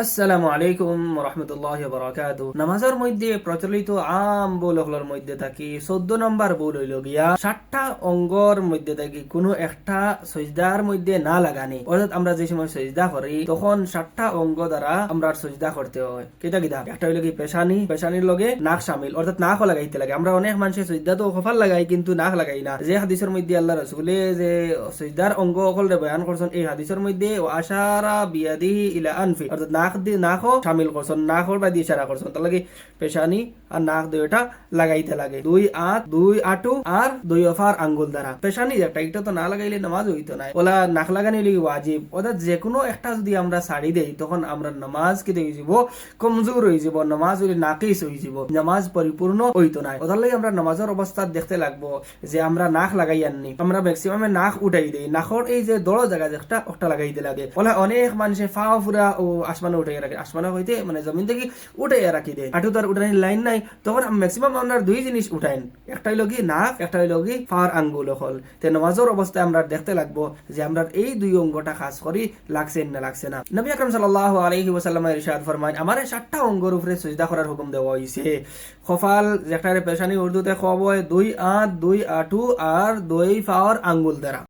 আসসালামু আলাইকুম রহমতুল্লাহ বারাকাতু। নামাজের মধ্যে প্রচলিত আম বউলগুলোর মধ্যে থাকি 14 নম্বর বউল হইল গিয়া 7টা অঙ্গর মধ্যে থাকি কোনো একটা সজদার মধ্যে না লাগানি। অর্থাৎ আমরা যে সময় সজদা করি তখন 7টা অঙ্গ দ্বারা আমরা সজদা করতে হয়। কিতা কিতা একটা হইল কি পেশানি, পেশানির লগে নাক শামিল, অর্থাৎ নাকও লাগাইতে লাগে। আমরা অনেক মানুষের সজদা তো কপাল লাগাই কিন্তু নাক লাগাই না। যে হাদিসের মধ্যে আল্লাহ রাসূলে যে সজদার অঙ্গ সকলে বয়ান করছেন এই হাদিসের মধ্যে আশারা বিয়াদিহি ইলা আনফি, অর্থাৎ নাকও শামিল করছেন, নাকর বাদি ইশারা করছেন। তার লাগে পেশানি আর নাক দুইটা লাগাইতে লাগে, দুই আটু আর দুই অফার আঙ্গুল দ্বারা। পেশানি একটা এটা তো না লাগাইলে নামাজ হইতো না, ওলা নাক লাগানি লাগি ওয়াজিব। অর্থাৎ যে কোনো একটা যদি আমরা ছাড়ি দেই তখন আমরা নামাজ কি হয়ে যাব, কমজোর হয়ে যাব, নামাজ হইলে নাকিস হয়ে যাব, নামাজ পরিপূর্ণ হইতো না। ওটার লাগে আমরা নামাজের অবস্থা দেখতে লাগবো যে আমরা নাক লাগাই আননি, আমরা ম্যাক্সিমামে নাক উঠাই দেই, নাকর এই যে দড় জায়গা যেটা ওটা লাগাইতে লাগে। ওলা অনেক মানুষে ফাও ফুরা ও আসমানে উঠাই রাখে, আসমানে হইতে মানে জমিন থেকে উঠাইয়া রাখি দেয়। আটু তার উঠানির লাইন নাই, তখন ম্যাক্সিমাম আমরা দুই জিনিস উঠাইন, একটা হইল কি নাক, একটা হইল কি ফার আঙ্গুল হল। তে নামাজের অবস্থায় আমরা দেখতে লাগবো যে আমরা এই দুই অঙ্গটা খাস করি লাগছে না লাগছে না। নবী আকরাম সাল্লাল্লাহু আলাইহি ওয়াসাল্লাম ইরশাদ ফরমায়, আমারে 7টা অঙ্গের উপরে সিজদা করার হুকুম দেওয়া হইছে। কপাল যেটারে পেশানি উর্দুতে কব হয়, দুই আঁত, দুই আটু আর দুই ফার আঙ্গুল দ্বারা।